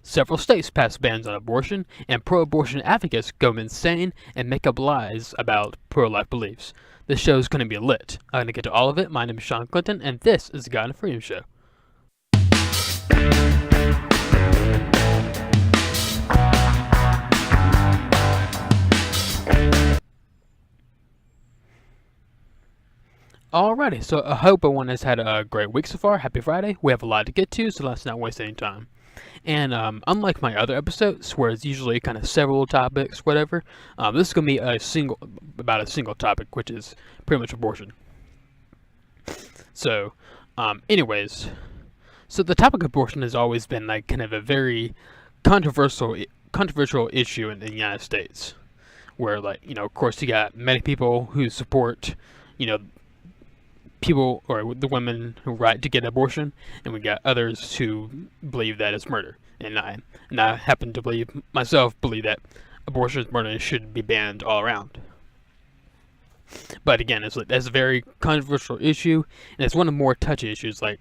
Several states pass bans on abortion, and pro-abortion advocates go insane and make up lies about pro-life beliefs. This show is going to be lit. I'm going to get to all of it. My name is Sean Clinton, and this is the God and Freedom Show. Alrighty, so I hope everyone has had a great week so far. Happy Friday. We have a lot to get to, so let's not waste any time. And unlike my other episodes, where it's usually kind of several topics, whatever, this is going to be about a single topic, which is pretty much abortion. So, anyways, so the topic of abortion has always been like kind of a very controversial issue in the United States, where, like, you know, of course you got many people who support, you know, people or the women who right to get an abortion, and we got others who believe that it's murder. And I happen to believe that abortion is murder and should be banned all around. But again, that's a very controversial issue, and it's one of the more touchy issues. Like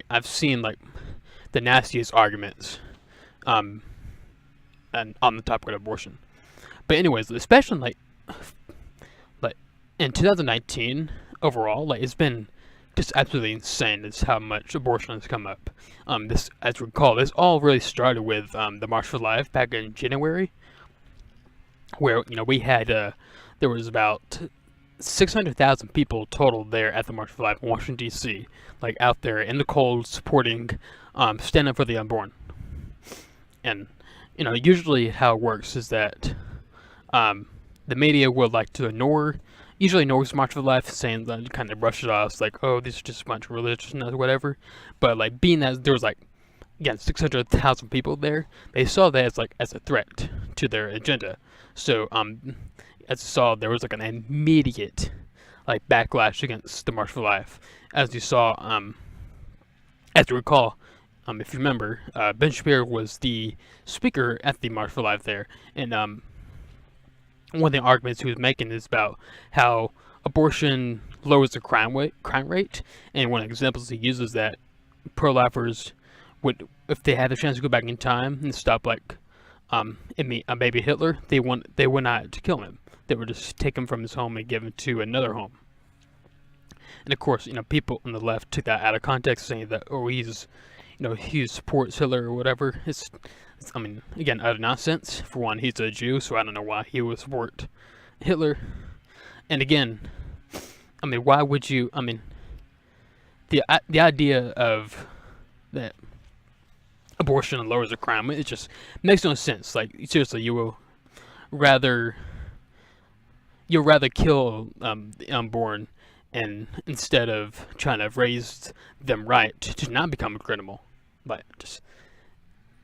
I've seen like the nastiest arguments, and on the topic of abortion. But anyways, especially like in 2019. Overall, like, it's been just absolutely insane as how much abortion has come up. This, as you recall, this all really started with the March for Life back in January, where, you know, we had there was about 600,000 people total there at the March for Life in Washington D.C., like out there in the cold supporting, stand up for the unborn. And, you know, usually how it works is that the media would like to usually ignores March for Life, saying that, kind of brush it off, it's like, oh, this is just a bunch of religiousness or whatever. But like, being that there was like, again, 600,000 people there, they saw that as a threat to their agenda. So as you saw, there was like an immediate like backlash against the March for Life. As you saw, as you recall, if you remember, Ben Shapiro was the speaker at the March for Life there, and one of the arguments he was making is about how abortion lowers the crime rate, and one of the examples he uses that pro-lifers would, if they had the chance to go back in time and stop like a baby Hitler, they would not kill him. They would just take him from his home and give him to another home. And of course, you know, people on the left took that out of context, saying that, oh, he supports Hitler or whatever. I mean, again, utter nonsense. For one, he's a Jew, so I don't know why he would support Hitler. And again, I mean, why would you? I mean, the idea of that abortion lowers the crime, it just makes no sense. Like, seriously, you'll rather kill the unborn, and instead of trying to raise them right to not become a criminal, but just.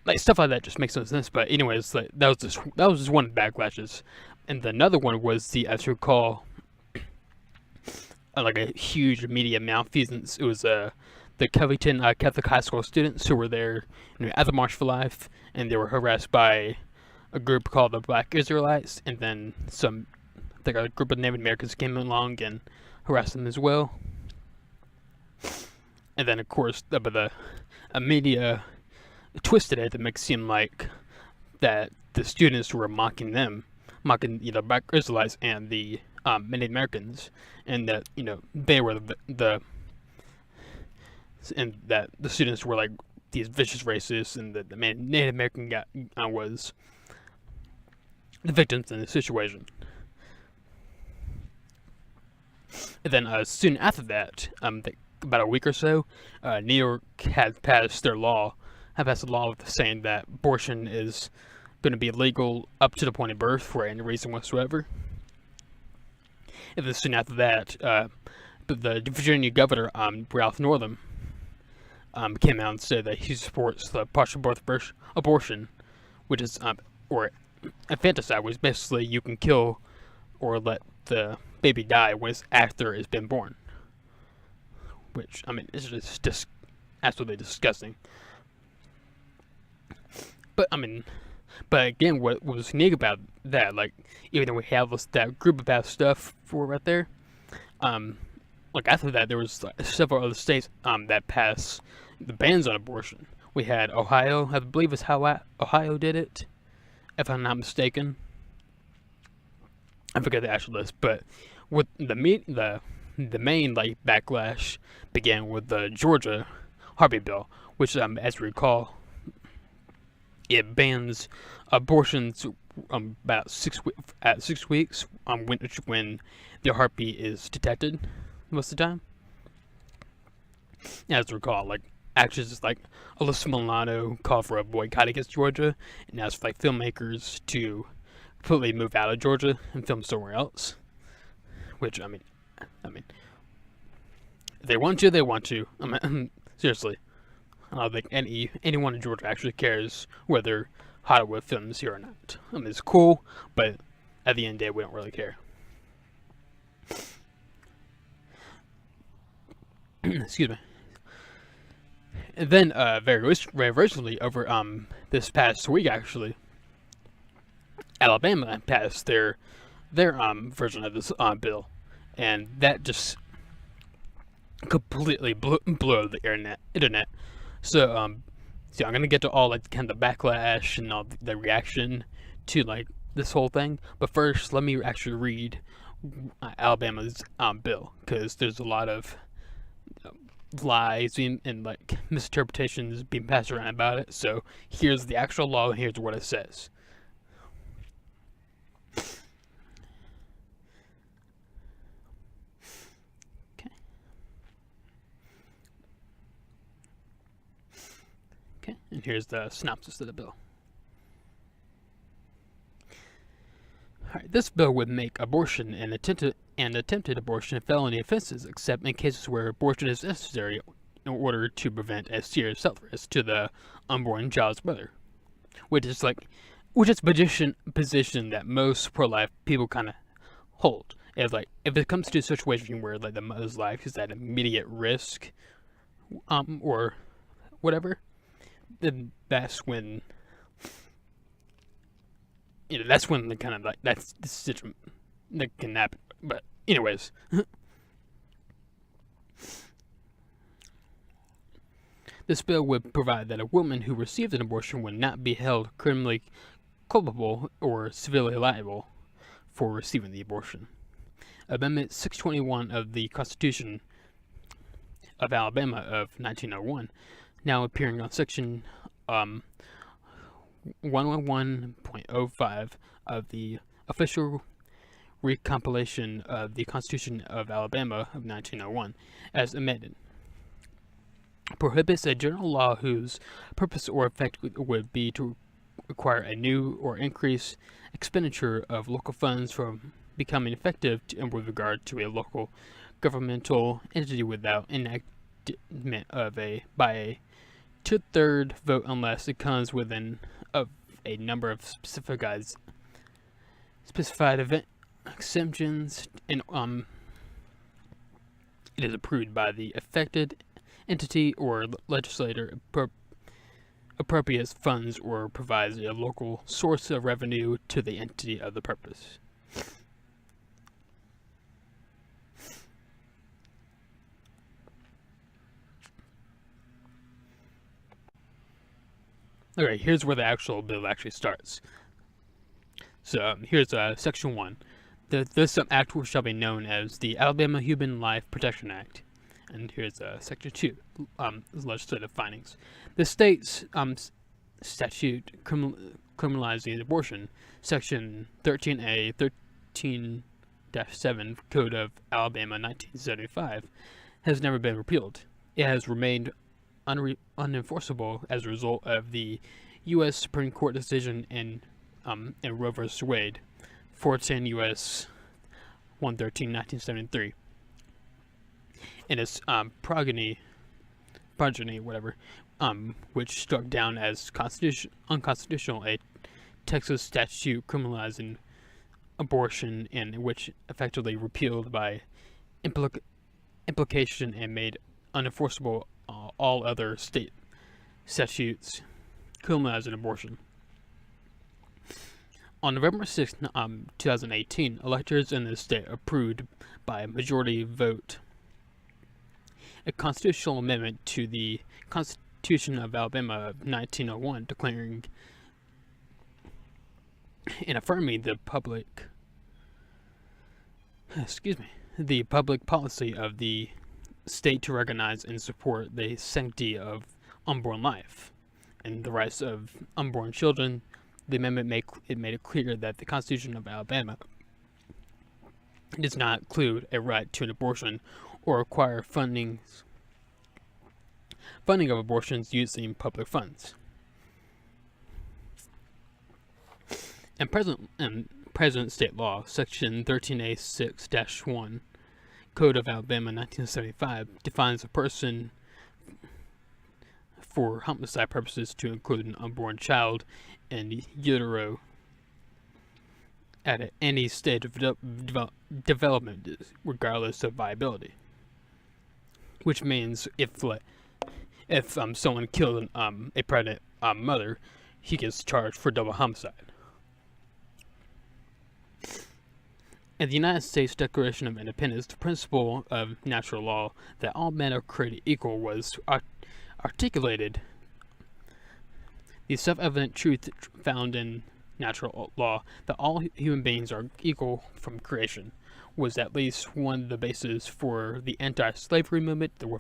Like, stuff like that just makes no sense. But anyways, like, that was just one of the backlashes, and another one was as you recall, like a huge media malfeasance. It was the Covington Catholic High School students who were there, you know, at the March for Life, and they were harassed by a group called the Black Israelites, and then a group of Native Americans came along and harassed them as well. And then, of course, a media twisted it to make it seem like that the students were mocking the Black Israelites and the Native Americans, and that, you know, they were and that the students were like these vicious racists, and that the Native American guy was the victims in the situation. And then soon after that, about a week or so, New York had passed a law saying that abortion is going to be illegal up to the point of birth for any reason whatsoever. And then soon after that, the Virginia governor, Ralph Northam, came out and said that he supports the partial birth abortion, which is or infanticide, which basically you can kill or let the baby die when it's after it's been born. Which, I mean, it's just absolutely disgusting. But I mean, again, what was unique about that, like, even though we have that group of bad stuff for right there, like after that, there was several other states that passed the bans on abortion, We had Ohio, I believe it's how Ohio did it, if I'm not mistaken. I forget the actual list, but with the main like backlash began with the Georgia heartbeat bill, which, as we recall, it bans abortions about at 6 weeks, when the heartbeat is detected most of the time. As we recall, like actions like Alyssa Milano called for a boycott against Georgia, and asked like filmmakers to completely move out of Georgia and film somewhere else. Which I mean, if they want to, they want to. Seriously, I don't think anyone in Georgia actually cares whether Hollywood films here or not. It's cool, but at the end of the day, we don't really care. Excuse me. And then, very recently, over this past week, actually, Alabama passed their version of this bill, and that just completely blew the internet. So I'm gonna get to all like kind of the backlash and all the reaction to like this whole thing. But first, let me actually read Alabama's bill, because there's a lot of lies and like misinterpretations being passed around about it. So here's the actual law, and here's what it says. Okay, and here's the synopsis of the bill. Alright, this bill would make abortion and attempted abortion felony offenses, except in cases where abortion is necessary in order to prevent a serious health risk to the unborn child's mother. Which is position that most pro-life people kind of hold. If it comes to a situation where like the mother's life is at immediate risk, or whatever, then that's when that's when the kind of like that's the situation that can happen. But anyways, this bill would provide that a woman who received an abortion would not be held criminally culpable or civilly liable for receiving the abortion. Amendment 621 of the Constitution of Alabama of 1901, now appearing on Section 111.05 of the official recompilation of the Constitution of Alabama of 1901, as amended, prohibits a general law whose purpose or effect would be to require a new or increase expenditure of local funds from becoming effective with regard to a local governmental entity without enactment by a two-third vote unless it comes within of a number of specified event exemptions, and it is approved by the affected entity or legislator, appropriates funds or provides a local source of revenue to the entity of the purpose. Okay, here's where the actual bill actually starts. So here's Section 1. This act shall be known as the Alabama Human Life Protection Act. And here's Section 2, legislative findings. The state's statute criminalizing abortion, Section 13A 13-7 Code of Alabama 1975, has never been repealed. It has remained unenforceable as a result of the U.S. Supreme Court decision in Roe v. Wade, 410 U.S. 113, 1973. And its progeny, whatever, which struck down as unconstitutional a Texas statute criminalizing abortion, and which effectively repealed by implication and made unenforceable all other state statutes criminalizing abortion. On November 6, 2018, electors in the state approved by a majority vote a constitutional amendment to the Constitution of Alabama of 1901, declaring and affirming the public policy of the state to recognize and support the sanctity of unborn life and the rights of unborn children. The amendment made it clear that the Constitution of Alabama does not include a right to an abortion or require funding of abortions using public funds. And present state law, Section 13A6-1, Code of Alabama 1975, defines a person for homicide purposes to include an unborn child in utero at any stage of development, regardless of viability. Which means if someone killed a pregnant mother, he gets charged for double homicide. In the United States Declaration of Independence, the principle of natural law that all men are created equal was articulated. The self-evident truth found in natural law that all human beings are equal from creation was at least one of the bases for the anti-slavery movement, the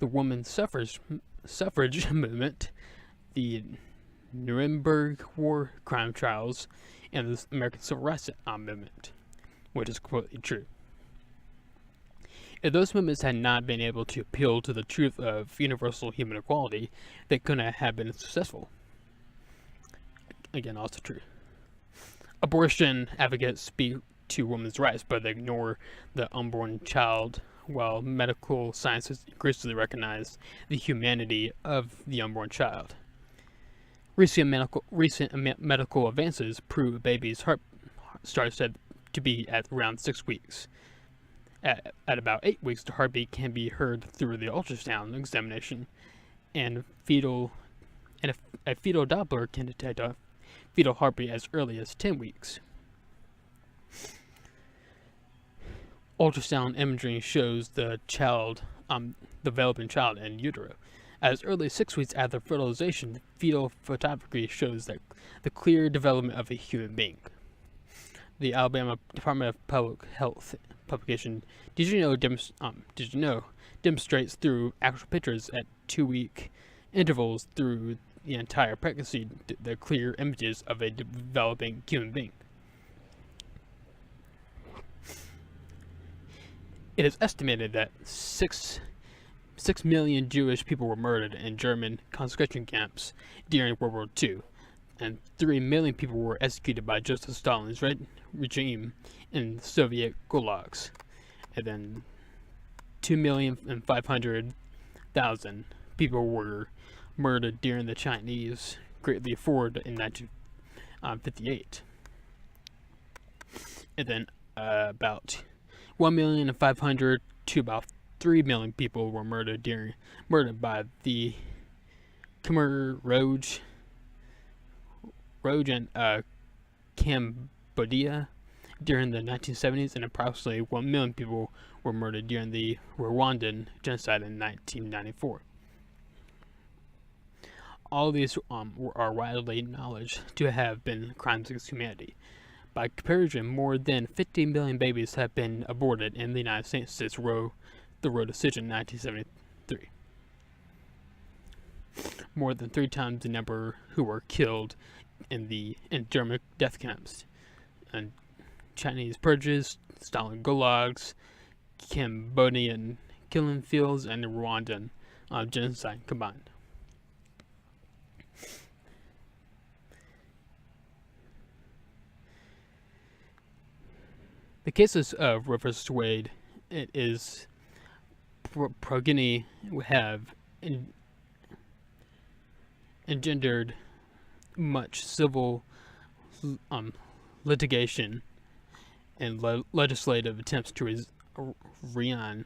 women's suffrage movement, the Nuremberg war crime trials, and the American Civil Rights movement, which is completely true. If those movements had not been able to appeal to the truth of universal human equality, they couldn't have been successful. Again, also true. Abortion advocates speak to women's rights, but they ignore the unborn child, while medical sciences increasingly recognize the humanity of the unborn child. Recent medical advances prove a baby's heart starts to be at around 6 weeks. At about 8 weeks, the heartbeat can be heard through the ultrasound examination, and a fetal Doppler can detect a fetal heartbeat as early as 10 weeks. Ultrasound imaging shows the developing child in utero. As early as 6 weeks after fertilization, fetal photography shows that the clear development of a human being. The Alabama Department of Public Health publication Did You Know demonstrates through actual pictures at 2-week intervals through the entire pregnancy the clear images of a developing human being. It is estimated that 6 million Jewish people were murdered in German concentration camps during World War II, and 3 million people were executed by Joseph Stalin's regime in Soviet gulags, and then 2,500,000 people were murdered during the Chinese Great Leap Forward in 1958, and then about 1,500,000 to about 3 million people were murdered by the Khmer Rouge in Cambodia during the 1970s, and approximately 1 million people were murdered during the Rwandan genocide in 1994. All these are widely acknowledged to have been crimes against humanity. By comparison, more than 50 million babies have been aborted in the United States since the Roe decision in 1973. More than 3 times the number who were killed in German death camps, and Chinese purges, Stalin gulags, Cambodian killing fields, and the Rwandan genocide combined. The cases of Roe v. Wade, it is progeny have engendered much civil litigation and legislative attempts to rein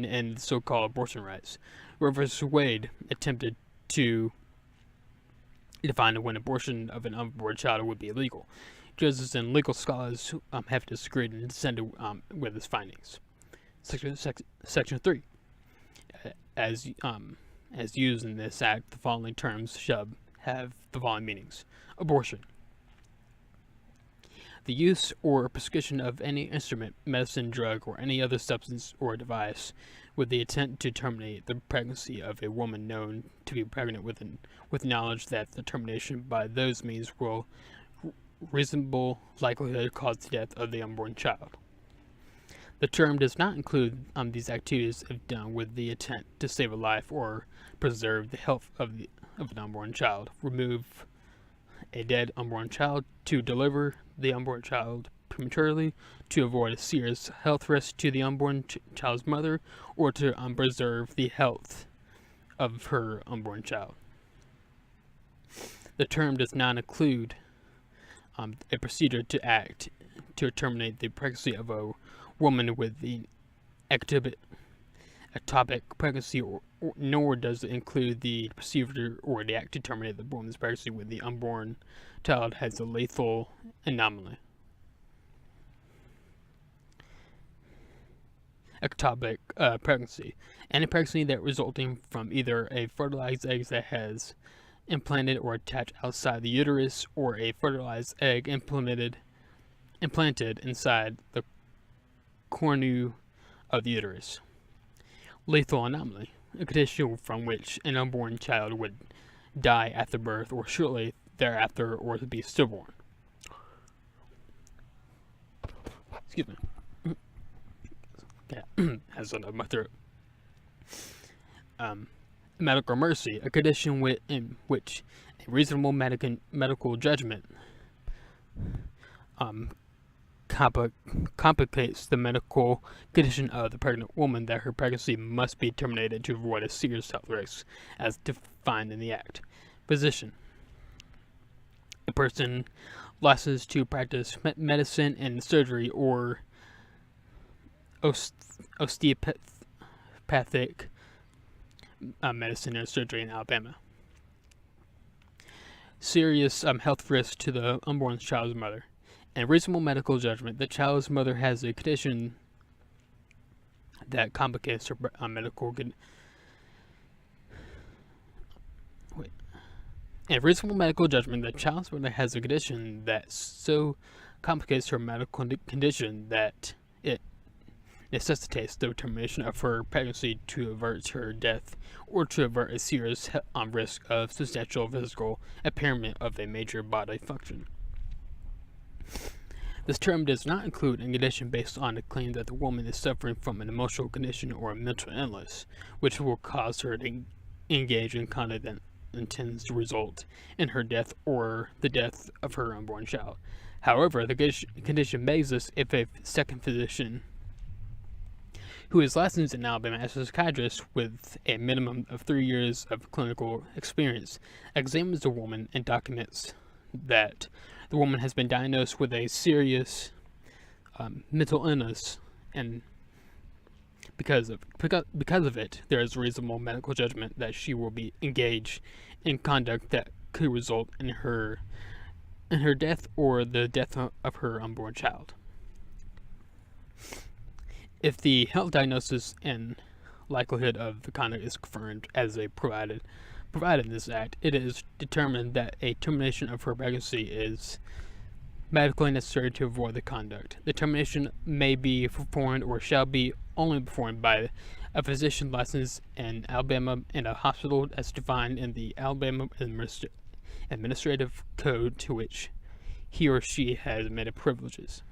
in so-called abortion rights. Roe v. Wade attempted to define when abortion of an unborn child would be illegal. Judges and legal scholars have disagreed and dissented with his findings. Section 3. As as used in this act, the following terms shall have the following meanings. Abortion. The use or prescription of any instrument, medicine, drug, or any other substance or device with the intent to terminate the pregnancy of a woman known to be pregnant with knowledge that the termination by those means will reasonable likelihood cause the death of the unborn child. The term does not include these activities if done with the intent to save a life or preserve the health of an unborn child, remove a dead unborn child, to deliver the unborn child prematurely, to avoid a serious health risk to the unborn child's mother, or to preserve the health of her unborn child. The term does not include a procedure to act to terminate the pregnancy of a woman with the ectopic pregnancy, nor does it include the procedure or the act to terminate the woman's pregnancy with the unborn child has a lethal anomaly. Ectopic pregnancy. Any pregnancy that resulting from either a fertilized egg that has implanted or attached outside the uterus, or a fertilized egg implanted inside the cornu of the uterus. Lethal anomaly, a condition from which an unborn child would die after birth or shortly thereafter, or to be stillborn. Excuse me. Yeah, has under my throat. Medical emergency, a condition in which a reasonable medical judgment complicates the medical condition of the pregnant woman, that her pregnancy must be terminated to avoid a serious health risk as defined in the Act. Physician, a person licensed to practice medicine and surgery or osteopathic medicine and surgery in Alabama. Serious health risk to the unborn child's mother. In reasonable medical judgment, the child's mother has a condition that complicates her medical condition. In reasonable medical judgment, the child's mother has a condition that so complicates her medical condition that it necessitates the termination of her pregnancy to avert her death or to avert a serious risk of substantial physical impairment of a major bodily function. This term does not include a condition based on the claim that the woman is suffering from an emotional condition or a mental illness, which will cause her to engage in conduct that intends to result in her death or the death of her unborn child. However, the condition may exist if a second physician who is licensed in Alabama as a psychiatrist with a minimum of 3 years of clinical experience examines the woman and documents that the woman has been diagnosed with a serious mental illness, and because of it, there is reasonable medical judgment that she will be engaged in conduct that could result in her death or the death of her unborn child. If the health diagnosis and likelihood of the conduct is confirmed as provided in this act, it is determined that a termination of her pregnancy is medically necessary to avoid the conduct. The termination may be performed or shall be only performed by a physician licensed in Alabama in a hospital as defined in the Alabama Administrative Code to which he or she has admitted privileges.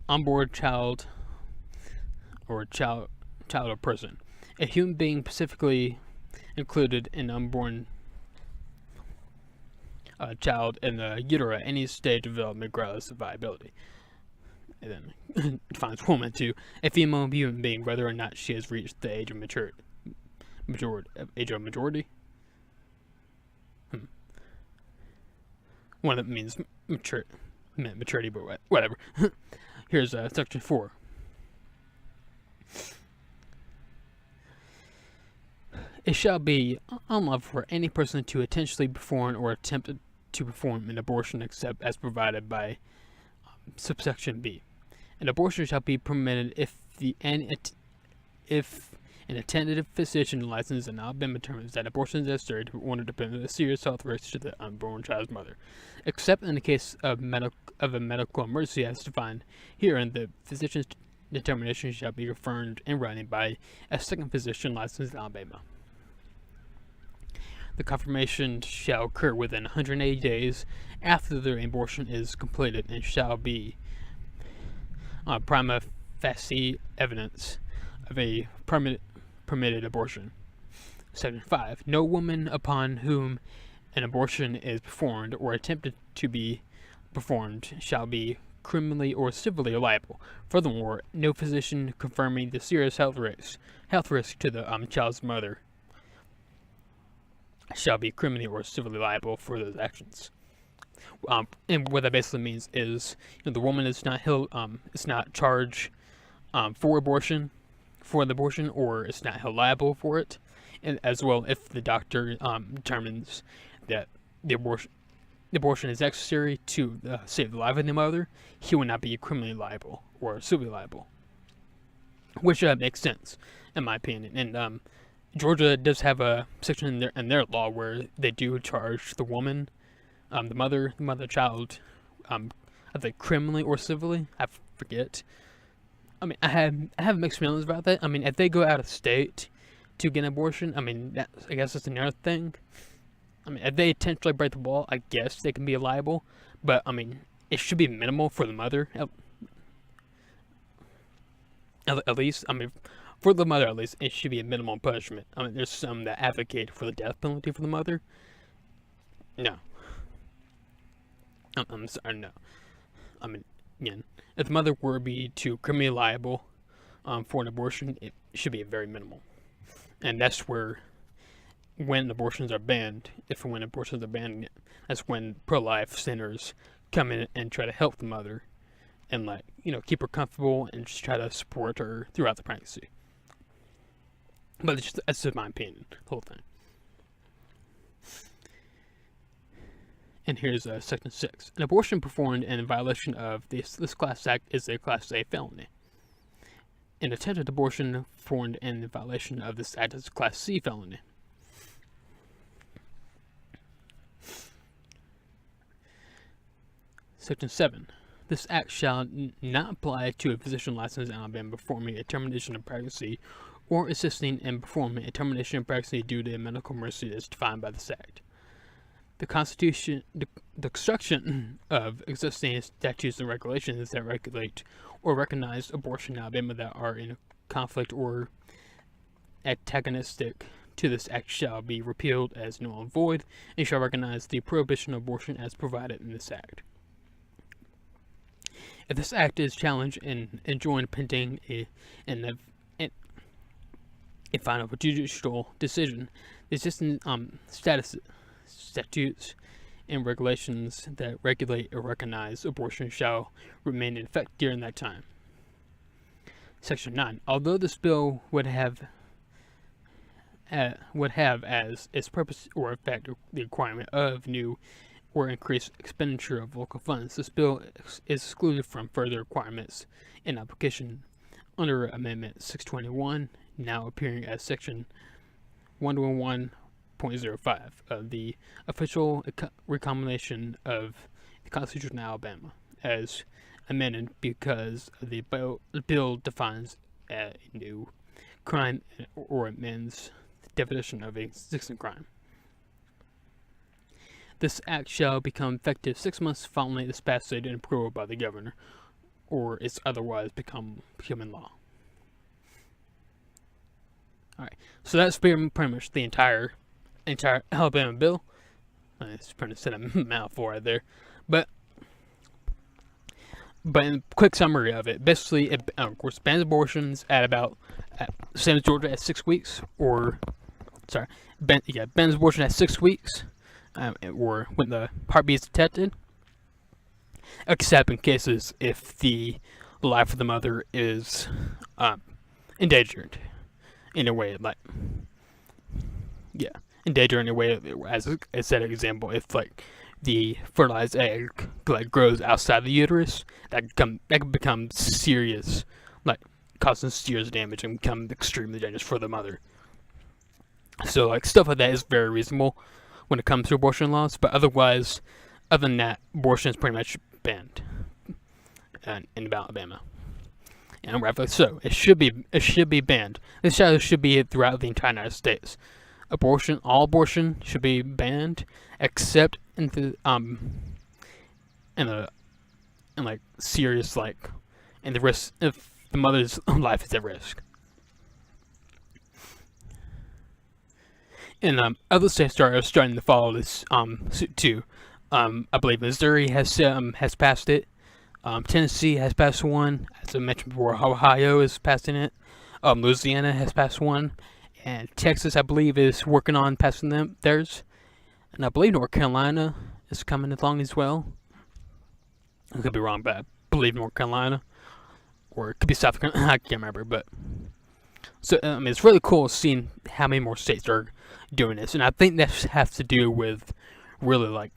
Unborn child or person. A human being specifically included an unborn child in the utero at any stage of development regardless of viability. And then defines woman to a female human being whether or not she has reached the age of majority. One that means maturity, but whatever. Here's section 4. It shall be unlawful for any person to intentionally perform or attempt to perform an abortion except as provided by subsection B. An abortion shall be permitted if an An attended physician licensed in Alabama determines that abortion is necessary to warrant to prevent a serious health risk to the unborn child's mother, except in the case of a medical emergency as defined herein. The physician's determination shall be confirmed in writing by a second physician licensed in Alabama. The confirmation shall occur within 180 days after the abortion is completed and shall be prima facie evidence of a permitted abortion. Section 5. No woman upon whom an abortion is performed or attempted to be performed shall be criminally or civilly liable. Furthermore, no physician confirming the serious health risk to the child's mother shall be criminally or civilly liable for those actions. And what that basically means is, the woman is not charged for the abortion, or is not held liable for it, and as well if the doctor determines that the abortion is necessary to save the life of the mother, he will not be criminally liable or civilly liable, which makes sense in my opinion. And Georgia does have a section in their law where they do charge the woman, the mother child, I think criminally or civilly. I forget. I mean, I have mixed feelings about that. I mean, if they go out of state to get an abortion, I mean, I guess that's another thing. I mean, if they intentionally break the law, I guess they can be liable. But I mean, it should be minimal for the mother, at least. I mean, for the mother, at least, it should be a minimal punishment. I mean, there's some that advocate for the death penalty for the mother. No. I'm sorry, no. I mean, again, if the mother were to be criminally liable for an abortion, it should be very minimal. And that's where, when abortions are banned, that's when pro-life centers come in and try to help the mother and, keep her comfortable and just try to support her throughout the pregnancy. But that's just my opinion, the whole thing. And here's Section 6. An abortion performed in violation of this Class Act is a Class A felony. An attempted abortion performed in violation of this Act is a Class C felony. Section 7. This Act shall not apply to a physician licensed in Alabama performing a termination of pregnancy or assisting in performing a termination of pregnancy due to a medical emergency as defined by this Act. The construction of existing statutes and regulations that regulate or recognize abortion in Alabama that are in conflict or antagonistic to this Act shall be repealed as null and void, and shall recognize the prohibition of abortion as provided in this Act. If this Act is challenged and enjoined pending a final judicial decision, the existing statutes and regulations that regulate or recognize abortion shall remain in effect during that time. Section 9. Although this bill would have as its purpose or effect the requirement of new or increased expenditure of local funds, this bill is excluded from further requirements in application under Amendment 621, now appearing as Section 111.05 of the official recombination of the Constitution of Alabama, as amended because the bill defines a new crime or amends the definition of a existing crime. This Act shall become effective 6 months following its passage and approval by the governor, or it's otherwise become law. Alright, so that's pretty much the entire Alabama bill. It's trying to set a mouthful right there, but in a quick summary of it, basically, it of course bans abortions same as Georgia at 6 weeks, bans abortion at 6 weeks, or when the heartbeat is detected, except in cases if the life of the mother is endangered in a way, endangered in a way, as I said, example, if the fertilized egg grows outside the uterus, that could become serious causing serious damage and become extremely dangerous for the mother. So like stuff like that is very reasonable when it comes to abortion laws, but otherwise, other than that, abortion is pretty much banned in Alabama. And rightfully so. It should be banned. This should be throughout the entire United States. All abortion should be banned, except in like serious and the risk if the mother's life is at risk. And other states are starting to follow this suit too. I believe Missouri has passed it. Tennessee has passed one, as I mentioned before. Ohio is passing it. Louisiana has passed one, and Texas, I believe, is working on passing theirs. And I believe North Carolina is coming along as well. I could be wrong, but I believe North Carolina, or it could be South Carolina. I can't remember, but so I mean, it's really cool seeing how many more states are doing this, and I think that has to do with really like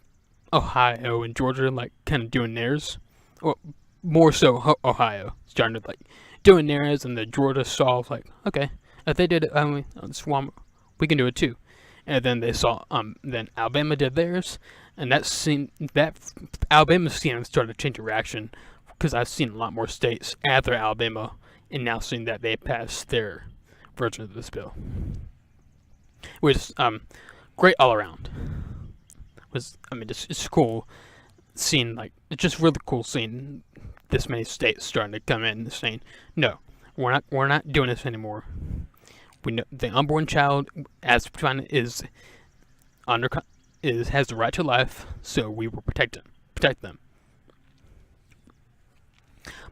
Ohio and Georgia kind of doing theirs. Well, more so Ohio starting to doing theirs, and the Georgia saw okay, if they did it, we can do it too. And then they saw then Alabama did theirs, and that Alabama's seen started to change direction, because I've seen a lot more states after Alabama and now seeing that they passed their version of this bill, which is great all around. It's cool seeing it's just really cool seeing this many states starting to come in and saying, no, we're not doing this anymore. We know the unborn child, as defined, has the right to life, so we will protect them.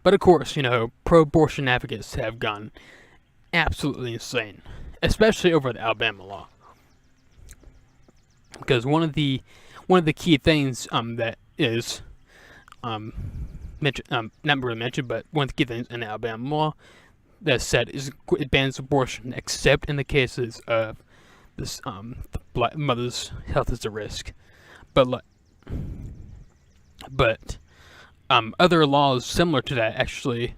But of course, pro-abortion advocates have gone absolutely insane, especially over the Alabama law, because one of the key things that is not really mentioned, but one of the key things in the Alabama law that's said is it bans abortion except in the cases of this the mother's health is at risk. But other laws similar to that actually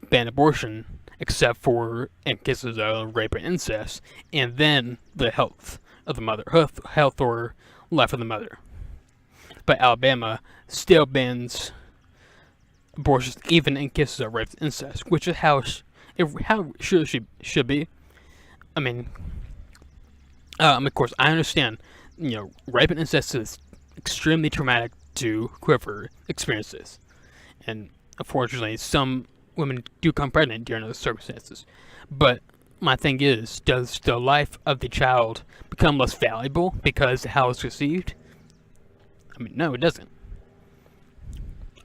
ban abortion except for in cases of rape and incest, and then the health of the mother, health or life of the mother. But Alabama still bans abortions even in cases of rape and incest, which is how it should be. I mean, of course, I understand, rape and incest is extremely traumatic to whoever experiences, and unfortunately, some women do come pregnant during those circumstances. But my thing is, does the life of the child become less valuable because of how it's received? I mean, no, it doesn't.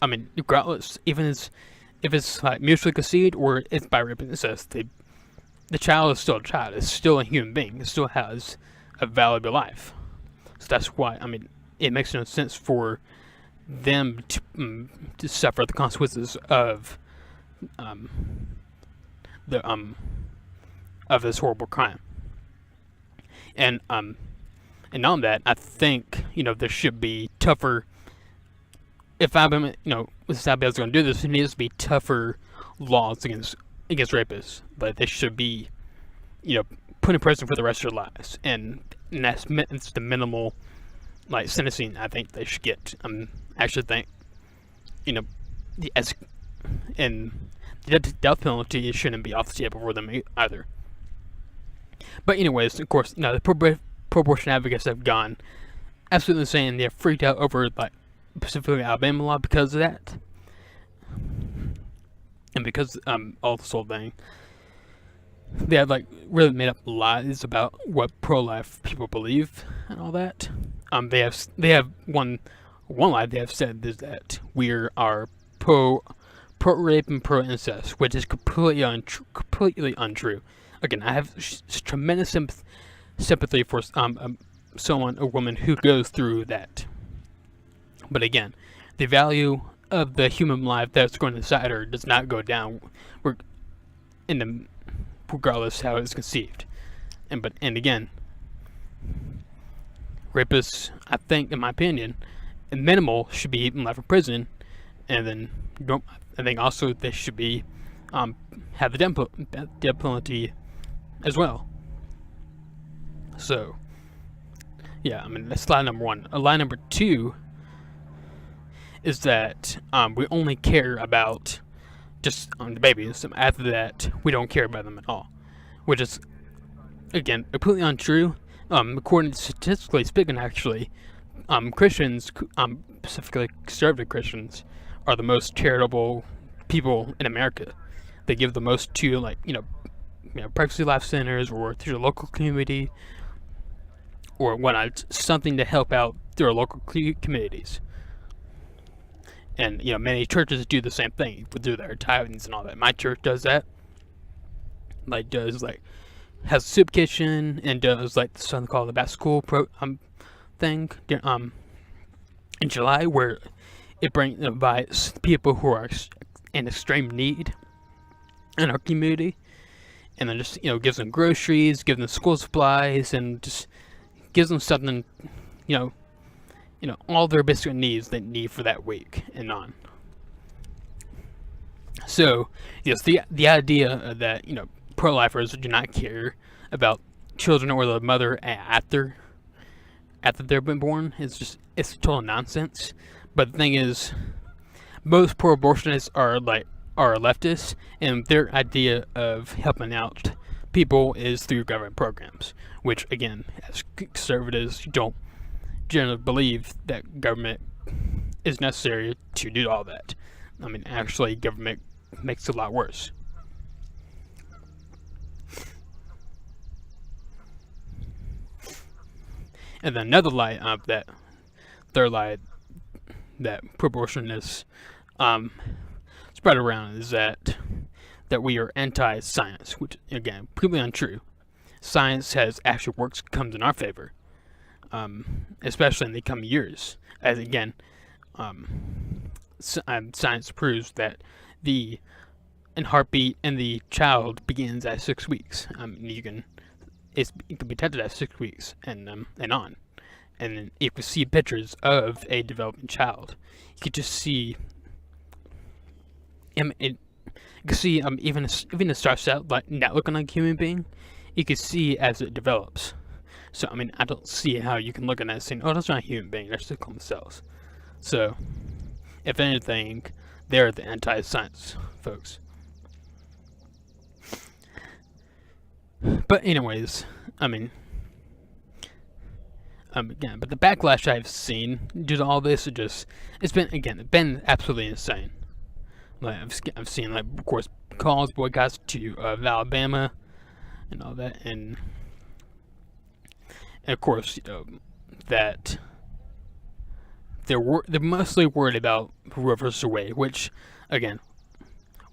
I mean, regardless, even if it's mutually conceived or it's by rape and incest, the child is still a child. It's still a human being. It still has a valuable life. So that's why, it makes no sense for them to suffer the consequences of this horrible crime. And on that, I think there should be tougher. If Alabama, if Alabama's going to do this, there needs to be tougher laws against rapists. But they should be, put in prison for the rest of their lives, and that's the minimal sentencing I think they should get. I actually think, and the death penalty shouldn't be off the table for them either. But anyways, of course, the pro-abortion advocates have gone absolutely insane. They're freaked out over specifically Alabama law because of that, and because all this whole thing. They have really made up lies about what pro-life people believe and all that. They have one lie they have said is that we are pro-rape and pro-incest, which is completely untrue. Again, I have tremendous sympathy for a woman who goes through that. But again, the value of the human life that's going inside her does not go down, regardless how it's conceived. And again, rapists, I think, in my opinion, minimal should be even life in prison, and then I think also they should be have the death penalty as well. So, yeah, I mean, that's lie number one. Lie number two is that we only care about just the babies. After that, we don't care about them at all, which is, again, completely untrue. According to statistically speaking, actually, Christians, specifically conservative Christians, are the most charitable people in America. They give the most to, like, pregnancy life centers or to the local community or whatnot, something to help out their local communities. And many churches do the same thing, do their tithings and all that. My church does that. Has a soup kitchen and does something called the back school thing in July, where it invites people who are in extreme need in our community, and then just gives them groceries, gives them school supplies, and just gives them something, all their basic needs they need for that week and on. So yes, the idea that pro-lifers do not care about children or the mother after they've been born it's total nonsense. But the thing is, most pro-abortionists are leftists, and their idea of helping out people is through government programs, which, again, as conservatives, don't generally believe that government is necessary to do all that. I mean, actually, government makes it a lot worse. And then another lie third lie that pro-abortionists spread around is that we are anti-science, which, again, completely untrue. Science has actually works, comes in our favor, especially in the coming years. As again, science proves that the heartbeat in the child begins at 6 weeks. It can be detected at 6 weeks and on. And then if you see pictures of a developing child, you can just see. You can see even it starts out not looking like a human being, you can see as it develops. So I mean, I don't see how you can look at that and say, "Oh, that's not a human being. That's just clone cells." So, if anything, they're the anti-science folks. But anyways, I mean, again, but the backlash I've seen due to all this it's been absolutely insane. I've seen, of course, calls, boycotts to Alabama and all that, and of course, that they're mostly worried about Roe vs. Wade, which, again,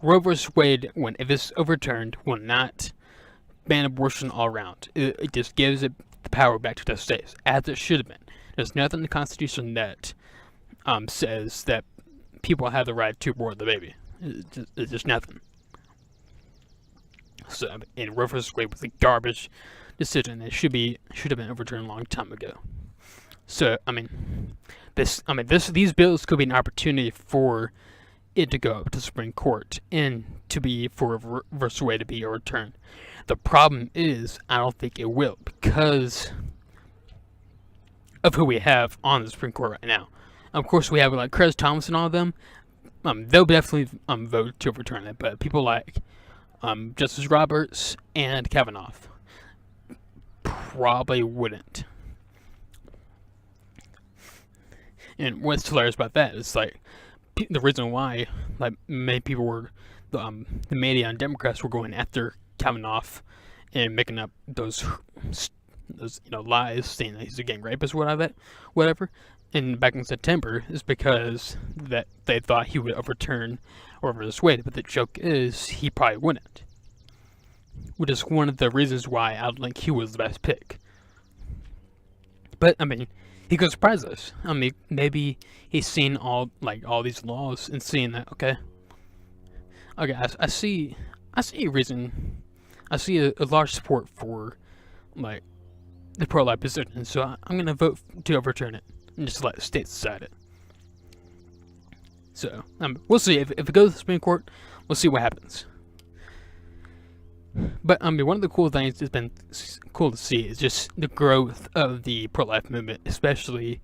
Roe vs. Wade, if it's overturned, will not ban abortion all around. It just gives it the power back to the states, as it should have been. There's nothing in the Constitution that says that people have the right to abort the baby. It's just nothing. So, and Roe vs. Wade was a garbage decision. It should have been overturned a long time ago. So, these bills could be an opportunity for it to go up to the Supreme Court and for Roe vs. Wade to be overturned. The problem is, I don't think it will, because of who we have on the Supreme Court right now. Of course, we have Clarence Thomas and all of them. They'll definitely vote to overturn it, but people like Justice Roberts and Kavanaugh probably wouldn't. And what's hilarious about that is the reason why many people were the media and Democrats were going after Kavanaugh and making up those lies, saying that he's a gang rapist, whatever. And back in September is because that they thought he would overturn Roe vs. Wade, but the joke is he probably wouldn't. Which is one of the reasons why I don't think he was the best pick. But he could surprise us. Maybe he's seen all these laws and seeing that okay, I see a reason. I see a large support for the pro-life position, so I'm gonna vote to overturn it and just let the states decide it. So we'll see if it goes to the Supreme Court. We'll see what happens. But I mean, one of the cool things that's been cool to see is just the growth of the pro-life movement, especially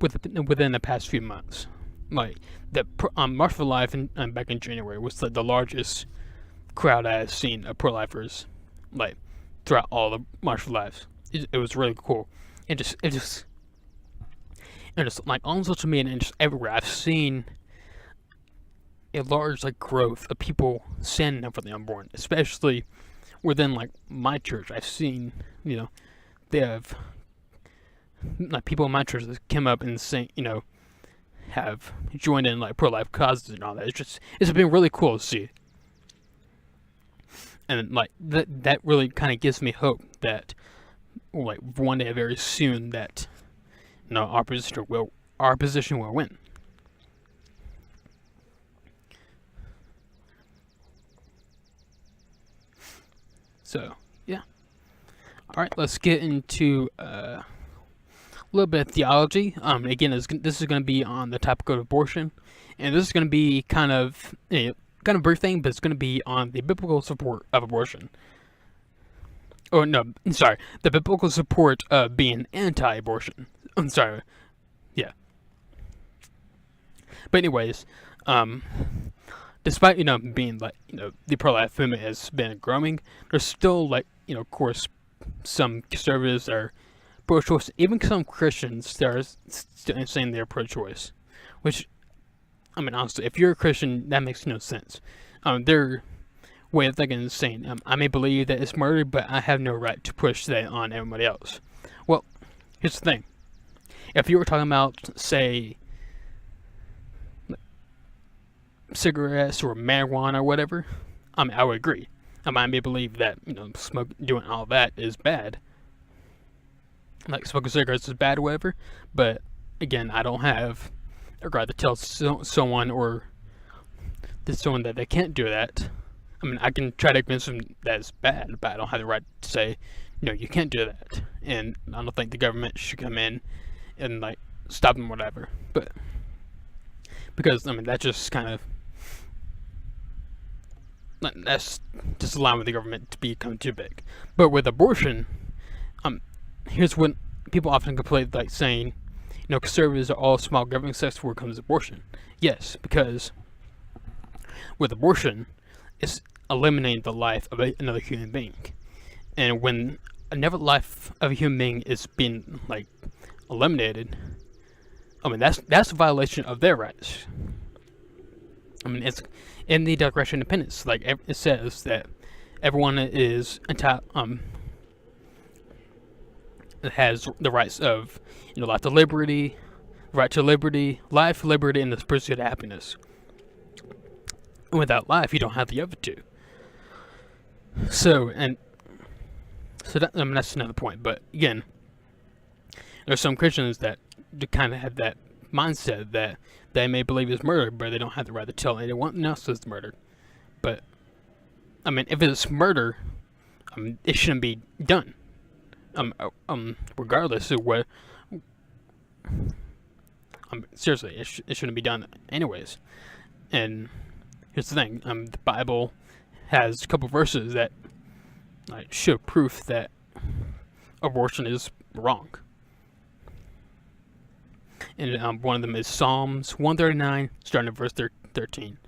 within the past few months. Like the March for Life back in January was like the largest crowd I have seen of pro-lifers, like throughout all the March for Lives. It was really cool, and just like on social media and just everywhere, I've seen a large like growth of people standing up for the unborn, especially within like my church. I've seen, they have like people in my church that come up and say, have joined in like pro-life causes and all that. It's been really cool to see, and like that really kind of gives me hope that like one day very soon that our position will win. So yeah, all right, let's get into a little bit of theology. Again, this is going to be on the topic of abortion, and this is going to be kind of brief thing, but it's going to be on the biblical support of abortion. Oh no, sorry, the biblical support of being anti-abortion. I'm sorry, yeah. But anyways, despite being like the pro-life movement has been growing, there's still like of course some conservatives are pro-choice, even some Christians that are still saying they're pro-choice, which I mean honestly, if you're a Christian, that makes no sense. Their way of thinking is saying I may believe that it's murder, but I have no right to push that on everybody else. Well, here's the thing: if you were talking about, say, cigarettes or marijuana or whatever, I would agree. I may believe that doing all that is bad. Like smoking cigarettes is bad or whatever, but again, I don't have a right to tell someone that they can't do that. I mean, I can try to convince them that it's bad, but I don't have the right to say, no, you can't do that. And I don't think the government should come in and like stop them, whatever. But because that's just kind of that's just allowing the government to become too big. But with abortion, here's what people often complain, like saying, conservatives are all small governing sects when it comes to abortion. Yes, because with abortion, it's eliminating the life of another human being, and when another life of a human being is being like eliminated, that's a violation of their rights. It's in the Declaration of Independence. Like it says that everyone is has the rights of life to liberty, right to liberty, life, liberty, and the pursuit of happiness. And without life, you don't have the other two. So that, that's another point. But again, there's some Christians that kind of have that mindset that they may believe is murder, but they don't have the right to tell anyone else it's murder. But if it's murder, it shouldn't be done. Regardless of what. Seriously, it shouldn't be done anyways. And here's the thing: the Bible has a couple verses that show proof that abortion is wrong. And one of them is Psalms 139, starting at verse 13.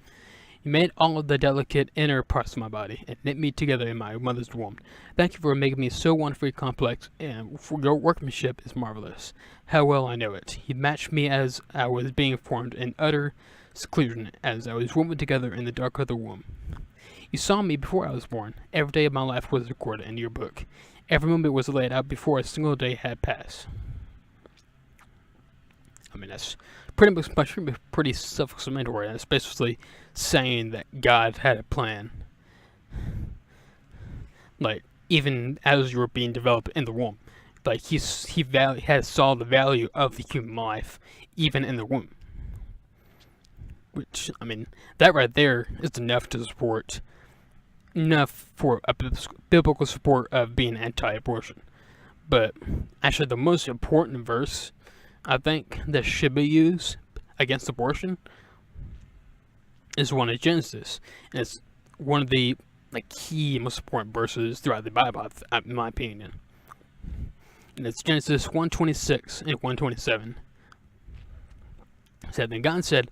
You made all of the delicate inner parts of my body and knit me together in my mother's womb. Thank you for making me so wonderfully complex, and for your workmanship is marvelous. How well I know it. You matched me as I was being formed in utter seclusion, as I was woven together in the dark of the womb. You saw me before I was born. Every day of my life was recorded in your book. Every moment was laid out before a single day had passed. That's pretty self-explanatory, and especially saying that God had a plan. Like, even as you were being developed in the womb. Like, he saw the value of the human life, even in the womb. Which, that right there is enough for a biblical support of being anti-abortion. But actually, the most important verse I think that should be used against abortion is one of Genesis. And it's one of the like key most important verses throughout the Bible, in my opinion. And it's Genesis 1:26 and 1:27. It said, "Then God said,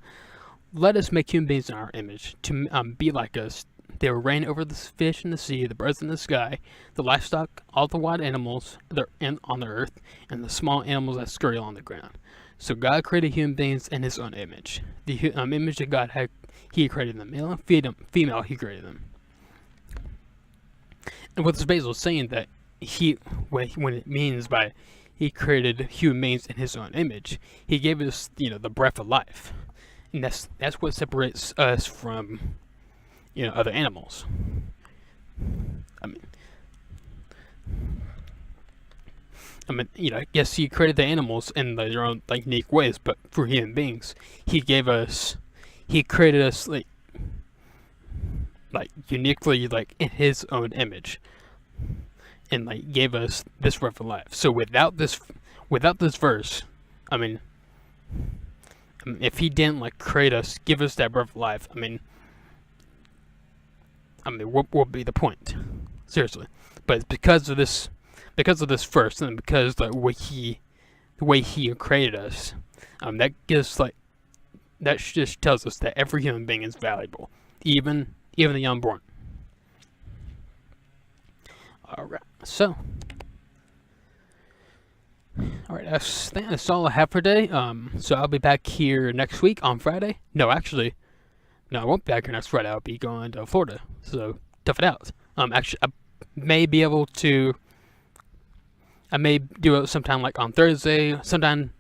'Let us make human beings in our image, to be like us. They will reign over the fish in the sea, the birds in the sky, the livestock, all the wild animals that are on the earth, and the small animals that scurry along the ground.' So God created human beings in His own image. The image that God had, He created them. Male and female, He created them." And what this basically is saying that when it means by He created human beings in His own image, He gave us, the breath of life, and that's what separates us from, other animals. Yes, He created the animals in their own unique ways, but for human beings, He created us uniquely in His own image, and gave us this breath of life. So without this verse, if He didn't create us, give us that breath of life, what would be the point? Seriously. But it's because of this verse, and because the way He created us, that gives that just tells us that every human being is valuable, even the unborn. Alright, so that's all I have for today. So I'll be back here next week on Friday. No, actually, no, I won't be back here next Friday. I'll be going to Florida, so tough it out. Actually, I may be able to. I may do it sometime on Thursday, sometime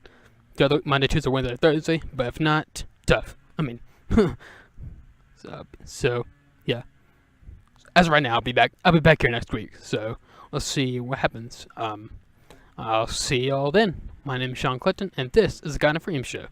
the other Monday, Tuesday, Wednesday, Thursday. But if not, tough. So yeah. As of right now, I'll be back here next week. So let's see what happens. I'll see y'all then. My name is Sean Clinton, and this is the Guy and Freedom Show.